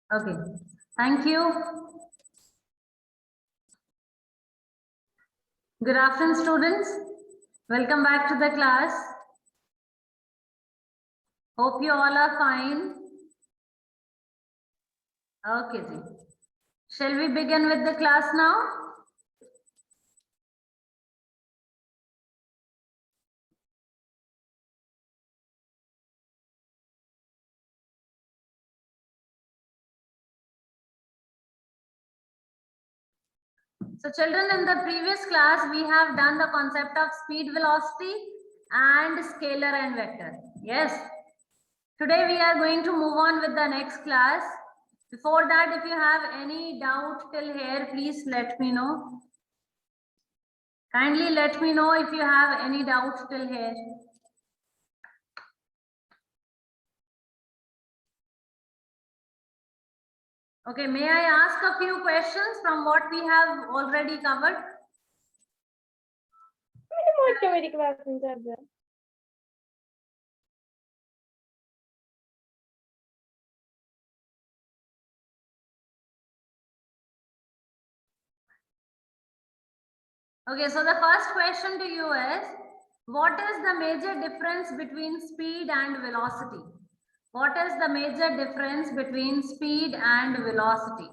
Okay, thank you. Good afternoon, students. Welcome back to the class. Hope you all are fine. Okay, ji. Shall we begin with the class now? So children, in the previous class, we have done the concept of speed, velocity and scalar and vector. Yes. Today we are going to move on with the next class. Before that, if you have any doubt till here, please let me know. Kindly let me know if you have any doubt till here. Okay, may I ask a few questions from what we have already covered? Okay, so the first question to you is, what is the major difference between speed and velocity? What is the major difference between speed and velocity?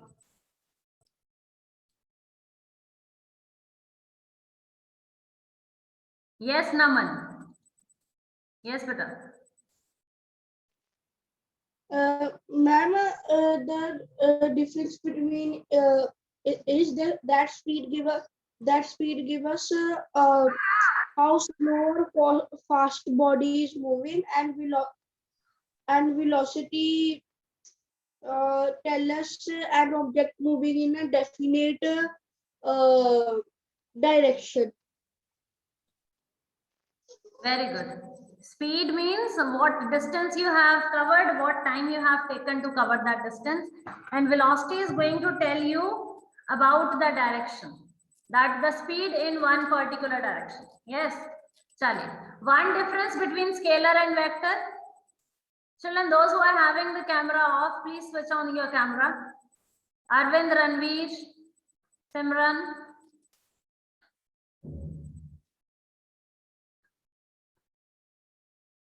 Yes, Naman. Yes, beta. Ma'am, the difference between is that speed give us how slow or fast body is moving, and velocity tell us an object moving in a definite uh, direction. Very good. Speed means what distance you have covered, what time you have taken to cover that distance. And velocity is going to tell you about the direction, that the speed in one particular direction. Yes. Chale. One difference between scalar and vector. Children, those who are having the camera off, please switch on your camera. Arvind, Ranveer, Simran.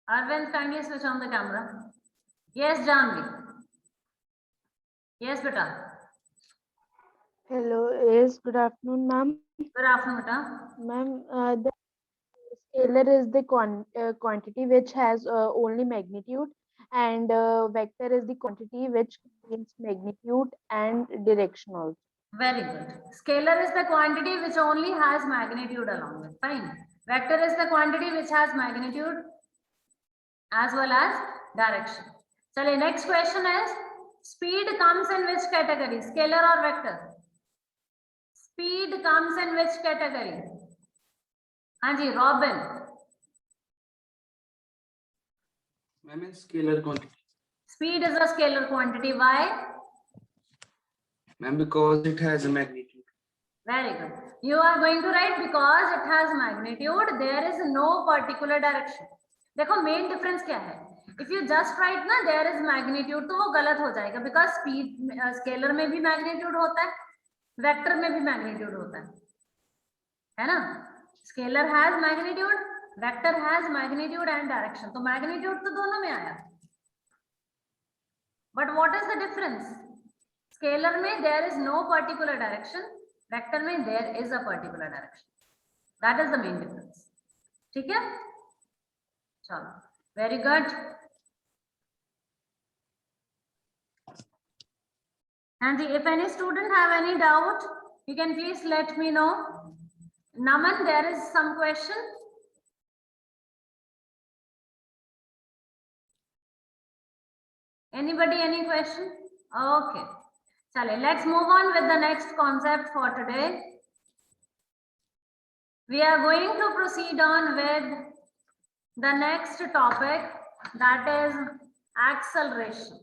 Arvind, kindly switch on the camera. Yes, Janvi. Yes, beta. Hello, yes, good afternoon, ma'am. Good afternoon, beta. Ma'am, the scalar is the quantity which has only magnitude, and vector is the quantity which contains magnitude and direction also. Very good. Scalar is the quantity which only has magnitude along with. Fine. Vector is the quantity which has magnitude as well as direction. So the next question is, speed comes in which category? Scalar or vector? Speed comes in which category? Hanji, Robin. Ma'am, in scalar quantity. Speed is a scalar quantity. Why? Ma'am, because it has a magnitude. Very good. You are going to write because it has magnitude. There is no particular direction. देखो main difference क्या है? If you just write ना there is magnitude तो वो गलत हो जाएगा because speed scalar में भी magnitude होता है, vector में भी magnitude होता है ना? Scalar has magnitude, vector has magnitude and direction. तो magnitude तो दोनों में आया. But what is the difference? Scalar में there is no particular direction, vector में there is a particular direction. That is the main difference. ठीक है? चलो, very good. And if any student have any doubt, you can please let me know. Naman, there is some question. Anybody, any question? Okay. Chale, let's move on with the next concept for today. We are going to proceed on with the next topic, that is acceleration.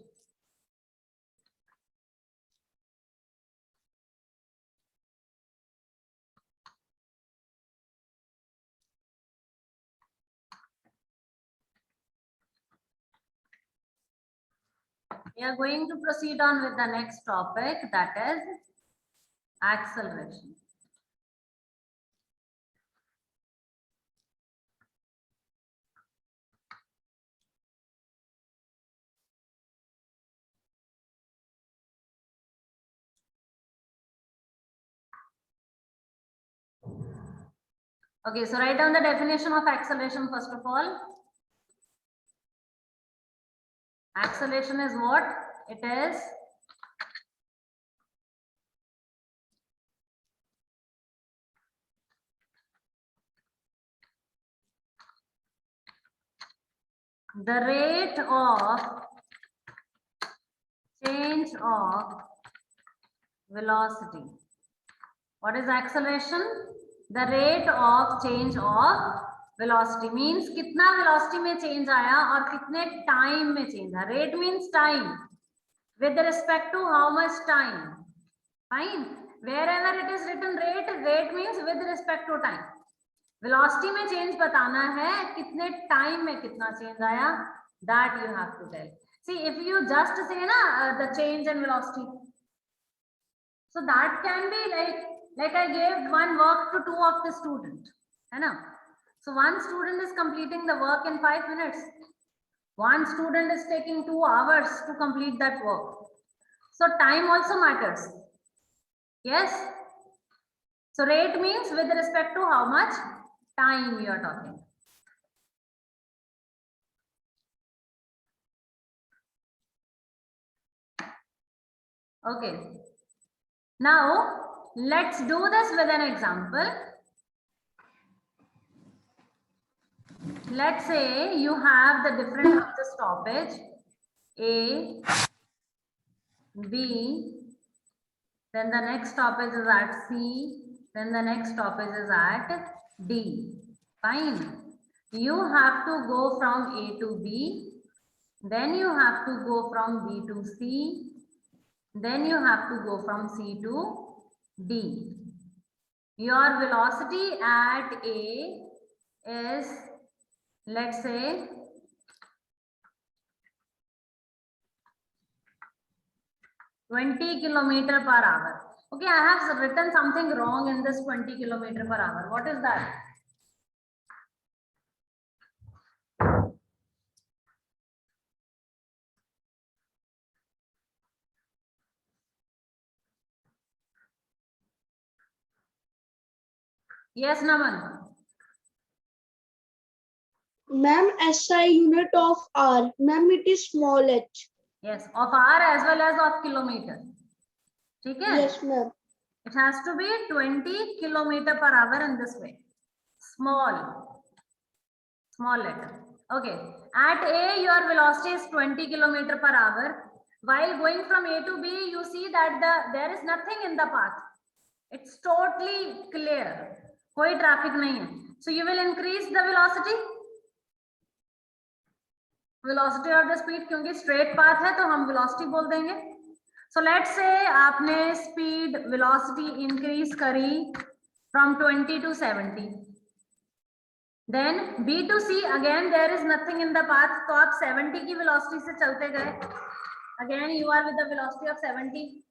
We are going to proceed on with the next topic, that is acceleration. Okay, so write down the definition of acceleration first of all. Acceleration is what? It is the rate of change of velocity. What is acceleration? The rate of change of velocity means कितना velocity में change आया और कितने time में change आया. Rate means time. With respect to how much time? Fine. Wherever it is written rate, rate means with respect to time. Velocity में change बताना है, कितने time में कितना change आया, that you have to tell. See, if you just say na the change in velocity, so that can be like I gave one work to two of the student, है ना? So one student is completing the work in 5 minutes. One student is taking 2 hours to complete that work. So time also matters. Yes. So rate means with respect to how much time you are talking. Okay. Now let's do this with an example. Let's say you have the different of the stoppage A, B, then the next stoppage is at C, then the next stoppage is at D. Fine. You have to go from A to B, then you have to go from B to C, then you have to go from C to D. Your velocity at A is, let's say, 20 kilometer per hour. Okay, I have written something wrong in this 20 kilometer per hour. What is that? Yes, Naman. Ma'am, SI unit of R. Ma'am, it is small h. Yes, of R as well as of kilometer. Okay? Yes, ma'am. It has to be 20 kilometer per hour in this way. Small letter. Okay. At A, your velocity is 20 kilometer per hour. While going from A to B, you see that there is nothing in the path. It's totally clear. कोई traffic नहीं है. So you will increase the velocity. Velocity or the speed, क्योंकि straight path है तो हम velocity बोल देंगे. So let's say आपने speed velocity increase करी from 20 to 70. Then B to C, again there is nothing in the path, तो आप 70 की velocity से चलते गए. Again you are with the velocity of 70.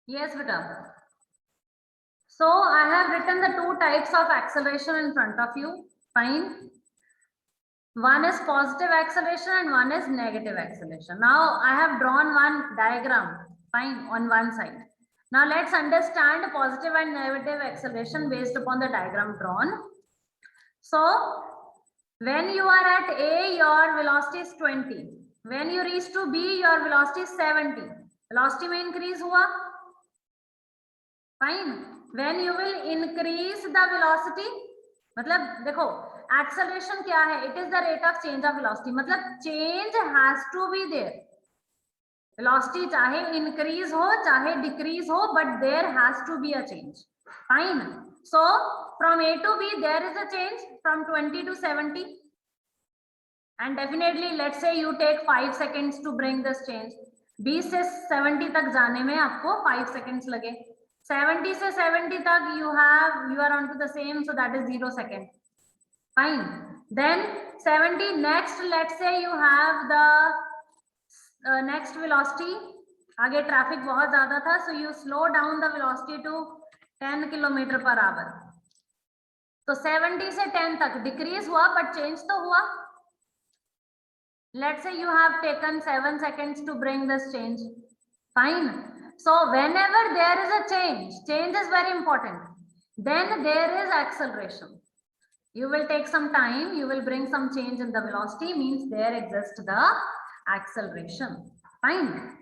Yes, beta. So I have written the two types of acceleration in front of you. Fine. One is positive acceleration and one is negative acceleration. Now I have drawn one diagram. Fine, on one side. Now let's understand positive and negative acceleration based upon the diagram drawn. So when you are at A, your velocity is 20. When you reach to B, your velocity is 70. Velocity में increase हुआ. Fine. When you will increase the velocity, मतलब देखो acceleration क्या है? It is the rate of change of velocity. मतलब change has to be there. Velocity चाहे increase हो चाहे decrease हो, but there has to be a change. Fine. So from A to B there is a change from 20 to 70. And definitely let's say you take 5 seconds to bring this change. 20 से 70 तक जाने में आपको 5 seconds लगे. 70 से 70 तक you are on to the same, so that is 0 second. Fine. Then 70 next, let's say you have the next velocity. आगे traffic बहुत ज़्यादा था, so you slow down the velocity to 10 km/h. तो 70 से 10 तक decrease हुआ, but change तो हुआ. Let's say you have taken 7 seconds to bring this change. Fine. So whenever there is a change is very important. Then there is acceleration. You will take some time, you will bring some change in the velocity, means there exists the acceleration. Fine.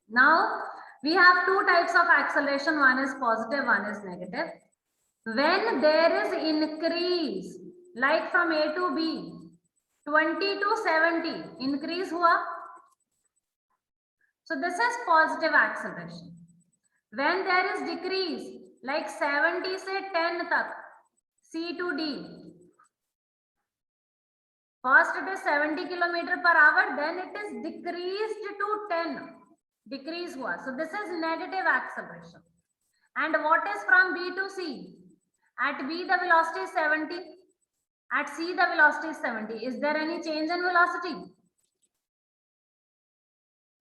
Now we have two types of acceleration. One is positive, one is negative. When there is increase, like from A to B, 20 to 70 increase हुआ, so this is positive acceleration. When there is decrease, like 70 से 10 तक, C to D, first it is 70 km/h, then it is decreased to 10, decrease हुआ, so this is negative acceleration. And what is from B to C? At B the velocity is 70. At C the velocity is 70. Is there any change in velocity?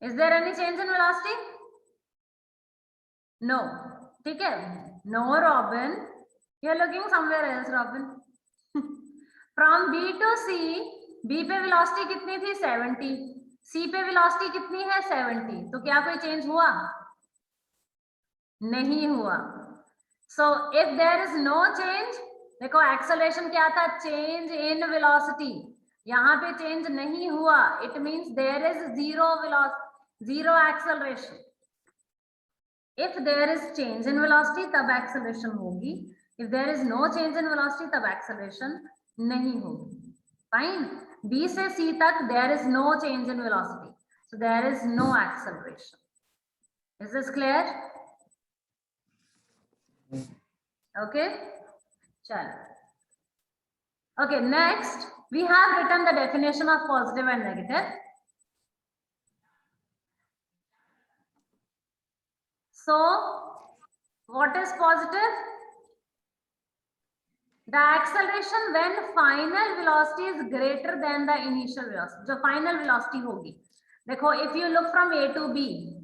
Is there any change in velocity? No. ठीक है? No, Robin. You're looking somewhere else, Robin. From B to C, B पे velocity कितनी थी? 70. C पे velocity कितनी है? 70. तो क्या कोई change हुआ? नहीं हुआ. So if there is no change, देखो acceleration क्या था? Change in velocity. यहाँ पे change नहीं हुआ. It means there is zero velocity, zero acceleration. If there is change in velocity, तब acceleration होगी. If there is no change in velocity, तब acceleration नहीं होगी. Fine. B से C तक there is no change in velocity, so there is no acceleration. Is this clear? Okay. Chalo. Okay, next we have written the definition of positive and negative. So what is positive? The acceleration when final velocity is greater than the initial velocity. जो final velocity होगी, देखो if you look from A to B,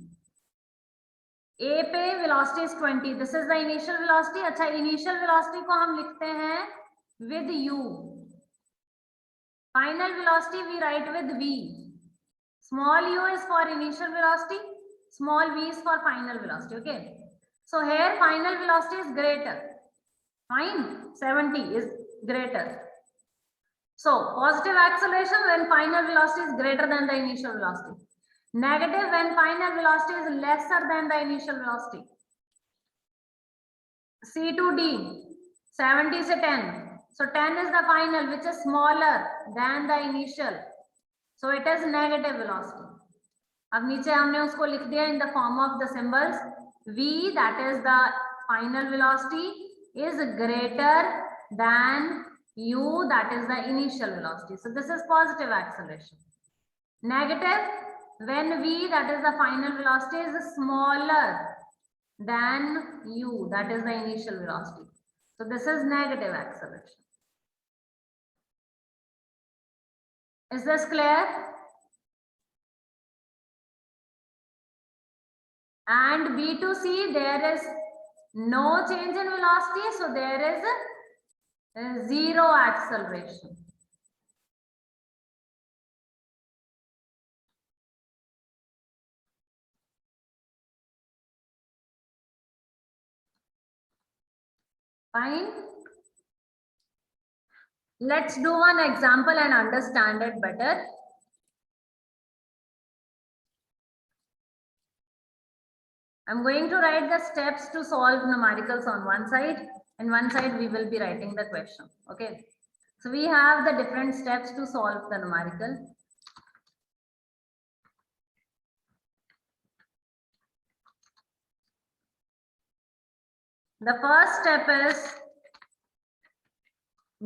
A पे velocity is 20. This is the initial velocity. अच्छा, initial velocity को हम लिखते हैं with U. Final velocity we write with V. Small u is for initial velocity, small v is for final velocity. Okay. So here final velocity is greater. Fine. 70 is greater. So positive acceleration when final velocity is greater than the initial velocity. Negative when final velocity is lesser than the initial velocity. C to D, 70 से 10. So 10 is the final, which is smaller than the initial. So it is negative velocity. अब नीचे हमने उसको लिख दिया in the form of the symbols. V, that is the final velocity, is greater than U, that is the initial velocity. So this is positive acceleration. Negative, when V, that is the final velocity, is smaller than U, that is the initial velocity. So this is negative acceleration. Is this clear? And B to C, there is no change in velocity, so there is a zero acceleration. Fine. Let's do one example and understand it better. I'm going to write the steps to solve numericals on one side, and one side we will be writing the question. Okay. So we have the different steps to solve the numerical. The first step is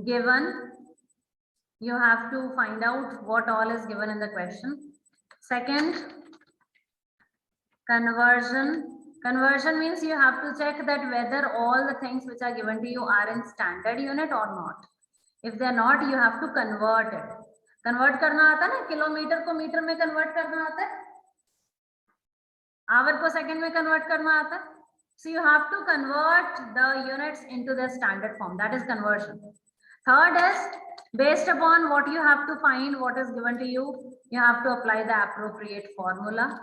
given. You have to find out what all is given in the question. Second, conversion. Conversion means you have to check that whether all the things which are given to you are in standard unit or not. If they are not, you have to convert it. Convert करना आता है ना, kilometre को metre में convert करना आता है, our को सेकंड में convert करना आता है. So you have to convert the units into the standard form. That is conversion. Third is based upon what you have to find, what is given to you, you have to apply the appropriate formula.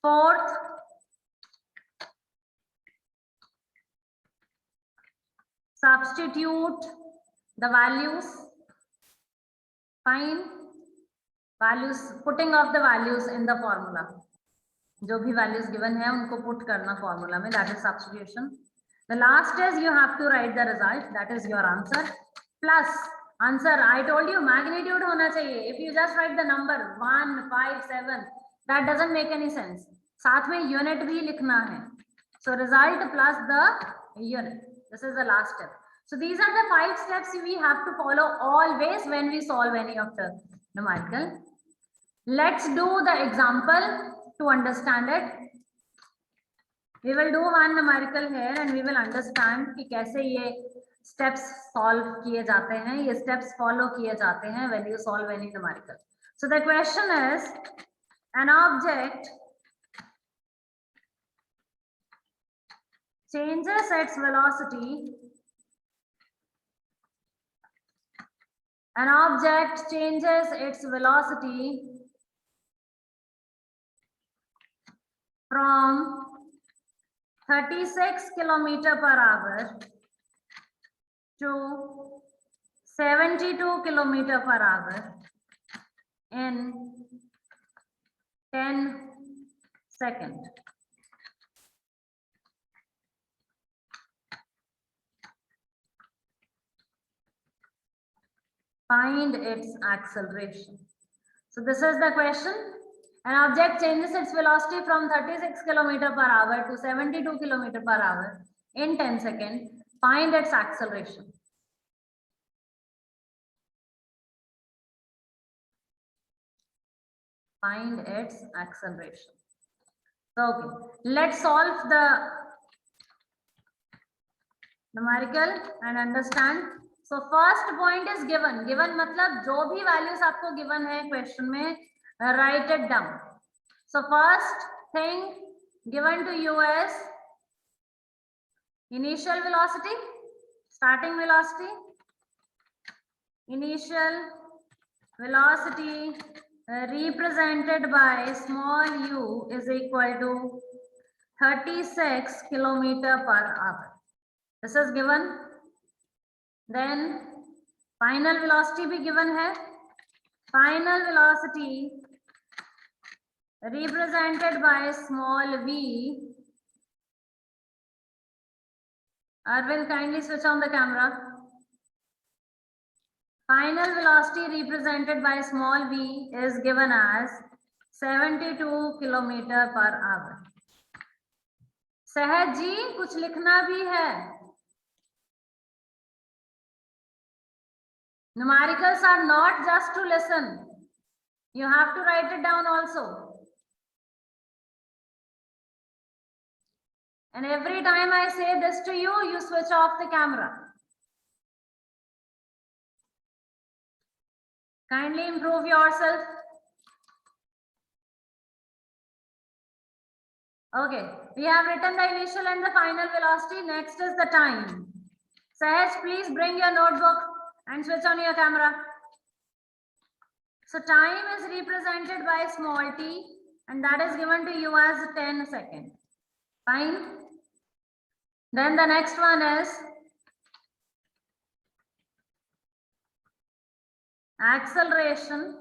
Fourth, substitute the values. Find values, putting of the values in the formula. जो भी values given है उनको put करना formula में, that is substitution. The last is you have to write the result, that is your answer. Plus answer, I told you magnitude होना चाहिए. If you just write the number 1, 5, 7, that doesn't make any sense. साथ में unit भी लिखना है. So result plus the unit. This is the last step. So these are the 5 steps we have to follow always when we solve any of the numerical. Let's do the example to understand it. We will do one numerical here and we will understand कि कैसे ये steps solve किए जाते हैं, ये steps follow किए जाते हैं when you solve any numerical. So the question is, an object changes its velocity. An object changes its velocity from 36 kilometer per hour to 72 kilometer per hour in 10 seconds. Find its acceleration. So this is the question. An object changes its velocity from 36 km per hour to 72 km per hour in 10 seconds. Find its acceleration. Find its acceleration. So, okay, let's solve the numerical and understand. So first point is given. Given मतलब जो भी values आपको given है question में, write it down. So first thing given to you is initial velocity, starting velocity. Initial velocity represented by small u is equal to 36 kilometer per hour. This is given. Then final velocity भी given है. Final velocity represented by small v. Arvind, kindly switch on the camera. Final velocity represented by small v is given as 72 kilometer per hour. सहज जी कुछ लिखना भी है. Numericals are not just to listen. You have to write it down also. And every time I say this to you, you switch off the camera. Kindly improve yourself. Okay, we have written the initial and the final velocity. Next is the time. Sahaj, please bring your notebook and switch on your camera. So time is represented by small t and that is given to you as 10 seconds. Fine. Then the next one is acceleration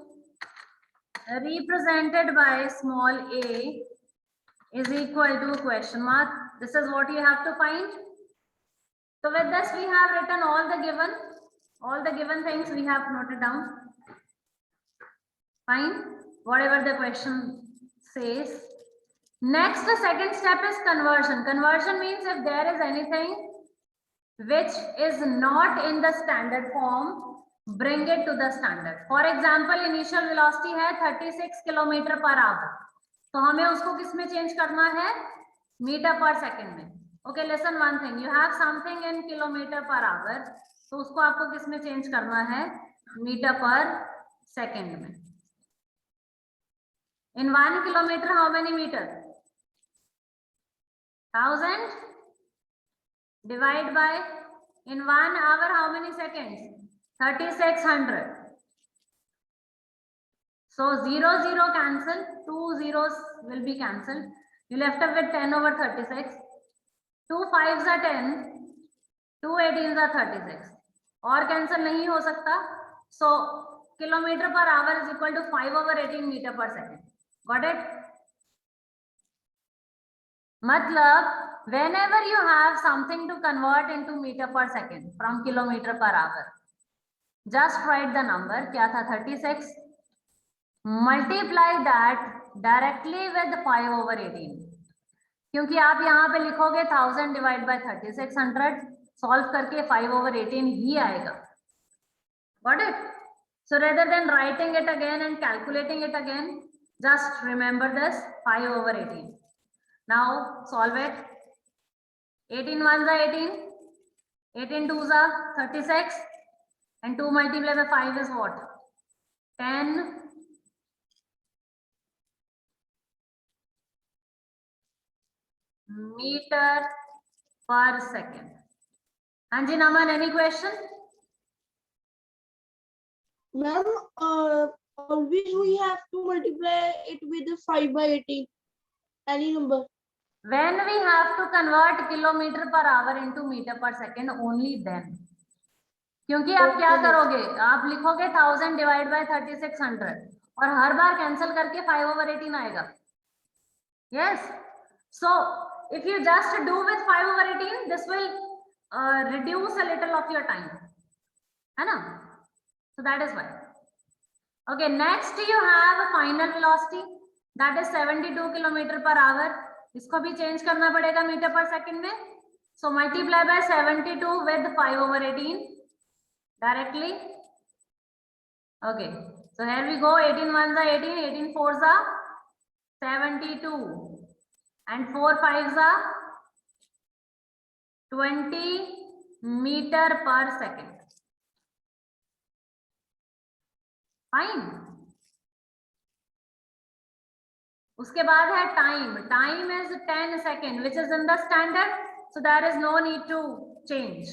represented by small a is equal to question mark. This is what you have to find. So with this we have written all the given things we have noted down. Fine, whatever the question says. Next, the second step is conversion. Conversion means if there is anything which is not in the standard form, bring it to the standard. For example, initial velocity है 36 kilometre per hour, तो हमें उसको किस में change करना है? Metre पर second में. Okay, listen one thing. You have something in kilometer per hour, तो उसको आपको किस में चेंज करना है? मीटर पर सेकंड में. In 1 kilometer, how many meter? 1000 divide by, in 1 hour, how many seconds? 3600. So 0 0 cancel, 2 zeros will be cancelled. You left up with 10 over 36. 2 5s are 10, 2 18s are 36. और cancel नहीं हो सकता. So kilometer per hour is equal to 5 over 18 meter per second. Got it? मतलब whenever you have something to convert into meter per second from kilometer per hour, just write the number. क्या था? 36. Multiply that directly with 5 over 18. क्योंकि आप यहाँ पे लिखोगे 1000 divide by 3600, solve करके 5 over 18 ही आएगा. Got it? So rather than writing it again and calculating it again, just remember this 5 over 18. Now solve it. 18 ones are 18, 18 twos are 36, and 2 multiplied by 5 is what? 10. Meter per second. Anji Naman, any question? Ma'am, always we have to multiply it with the 5 by 18. Any number. When we have to convert kilometer per hour into meter per second, only then. क्योंकि आप क्या करोगे? आप लिखोगे 1000 divide by 3600 और हर बार cancel करके 5 over 18 आएगा. Yes. So if you just do with 5 over 18, this will reduce a little of your time. है ना? So that is why. Okay, next you have a final velocity that is 72 kilometer per hour. इसको भी change करना पड़ेगा metre पर second में. So multiply by 72 with 5 over 18 directly. Okay, so here we go. 18 ones are 18, 18 fours are 72, and 4 5s are 20 meter per second. Fine. उसके बाद है time. Time is 10 seconds, which is in the standard, so there is no need to change.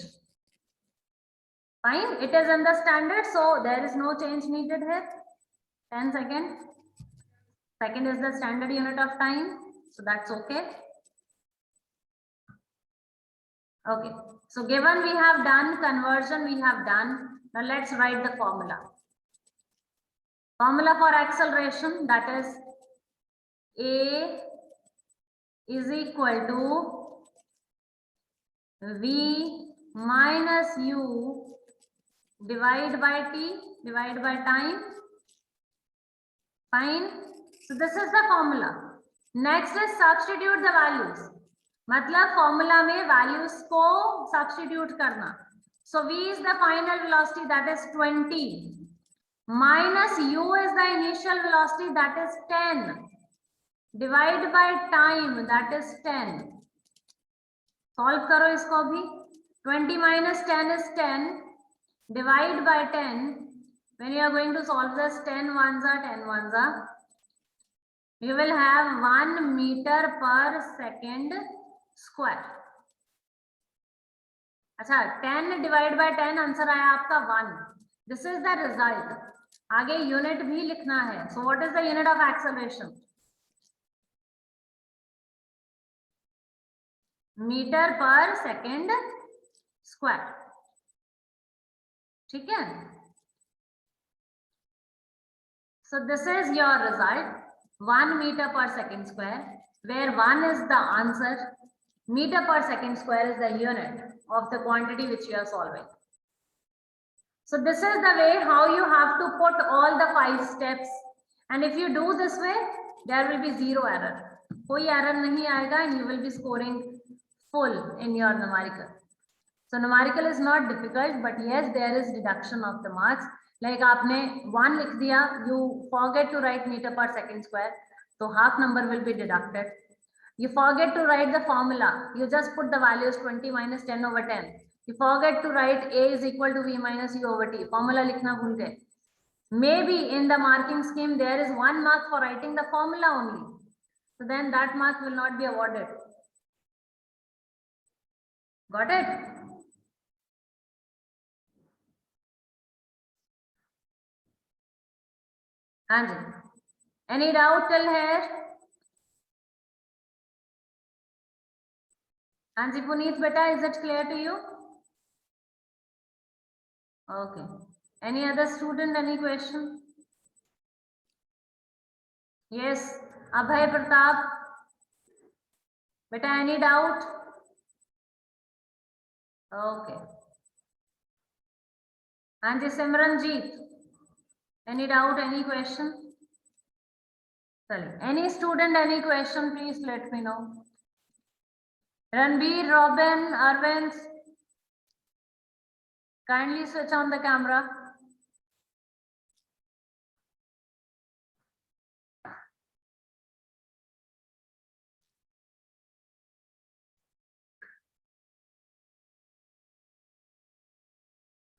Fine, it is in the standard, so there is no change needed here. 10 seconds. Second is the standard unit of time, so that's okay. Okay, so given we have done conversion, we have done. Now let's write the formula. Formula for acceleration, that is A is equal to V minus U divided by T divided by time. Fine. So this is the formula. Next is substitute the values. मतलब formula में values को substitute करना. So V is the final velocity, that is 20, minus U is the initial velocity, that is 10, divided by time, that is 10. Solve करो इसको भी. 20 minus 10 is 10, divide by 10. When you are going to solve this, 10 ones are 10 ones are You will have 1 meter per second square. अच्छा 10 divide by 10 answer आया आपका 1. This is the result. आगे unit भी लिखना है. So what is the unit of acceleration? Metre per second square. ठीक है. So this is your result. 1 meter per second square, where 1 is the answer. Meter per second square is the unit of the quantity which you are solving. So this is the way how you have to put all the 5 steps. And if you do this way, there will be 0 error. कोई error नहीं आएगा and you will be scoring full in your numerical. So numerical is not difficult, but yes, there is deduction of the marks. Like आपने 1 लिख दिया, you forget to write meter per second square, so half number will be deducted. You forget to write the formula, you just put the values 20 minus 10 over 10. You forget to write A is equal to V minus U over T. Formula लिखना भूल गए. Maybe in the marking scheme there is 1 mark for writing the formula only. So then that mark will not be awarded. Got it? हाँ जी. Any doubt till here? हाँ जी पुनीत बेटा, is it clear to you? Okay. Any other student, any question? Yes. Abhay Pratap. Beta, any doubt? Okay. हाँ जी Simranjeet. Any doubt, any question? Any student, any question, please let me know. Ranbir, Robin, Arvind, kindly switch on the camera.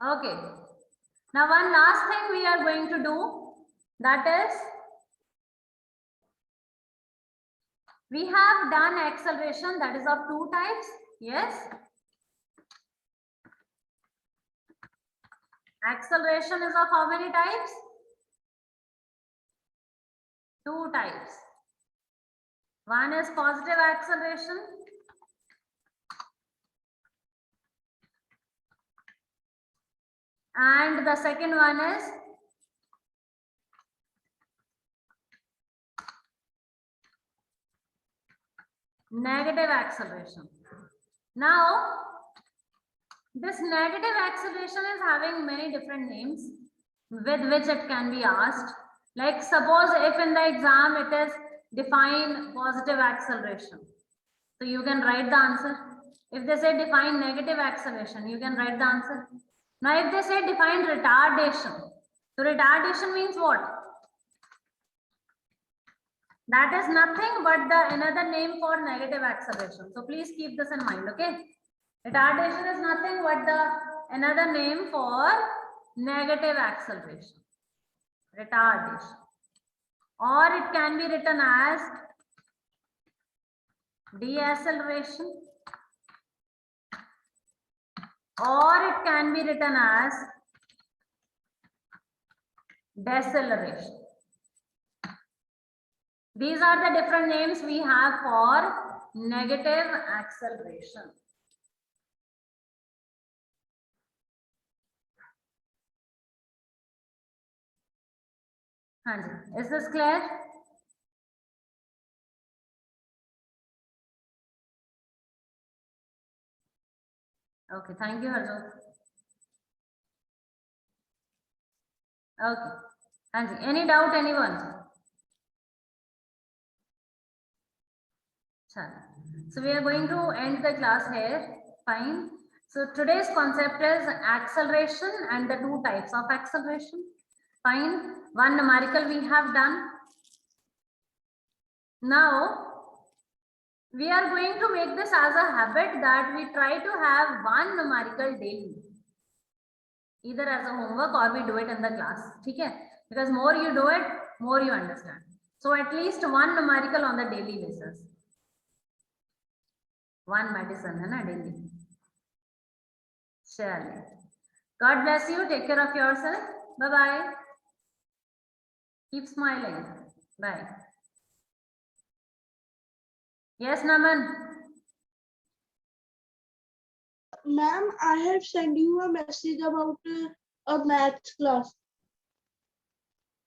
Okay. Now one last thing we are going to do, that is, we have done acceleration that is of 2 types. Yes. Acceleration is of how many types? 2 types. One is positive acceleration. And the second one is negative acceleration. Now, this negative acceleration is having many different names with which it can be asked. Like suppose if in the exam it is define positive acceleration, so you can write the answer. If they say define negative acceleration, you can write the answer. Now if they say define retardation, so retardation means what? That is nothing but the another name for negative acceleration. So please keep this in mind, okay? Retardation is nothing but the another name for negative acceleration. Retardation. Or it can be written as deceleration. Or it can be written as deceleration. These are the different names we have for negative acceleration. Is this clear? Okay, thank you, Harjot. Okay, any doubt, anyone? So we are going to end the class here. Fine. So today's concept is acceleration and the 2 types of acceleration. Fine. One numerical we have done. Now we are going to make this as a habit that we try to have 1 numerical daily, either as a homework or we do it in the class. Okay? Because more you do it, more you understand. So at least one numerical on the daily basis. One medicine है ना daily. Surely. God bless you. Take care of yourself. Bye bye. Keep smiling. Bye. Yes, Naman. Ma'am, I have sent you a message about a maths class.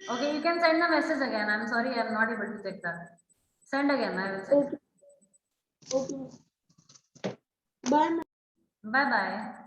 Okay, you can send the message again. I'm sorry, I'm not able to check that. Send again. I will send. Okay. Okay. Bye, ma'am. Bye bye.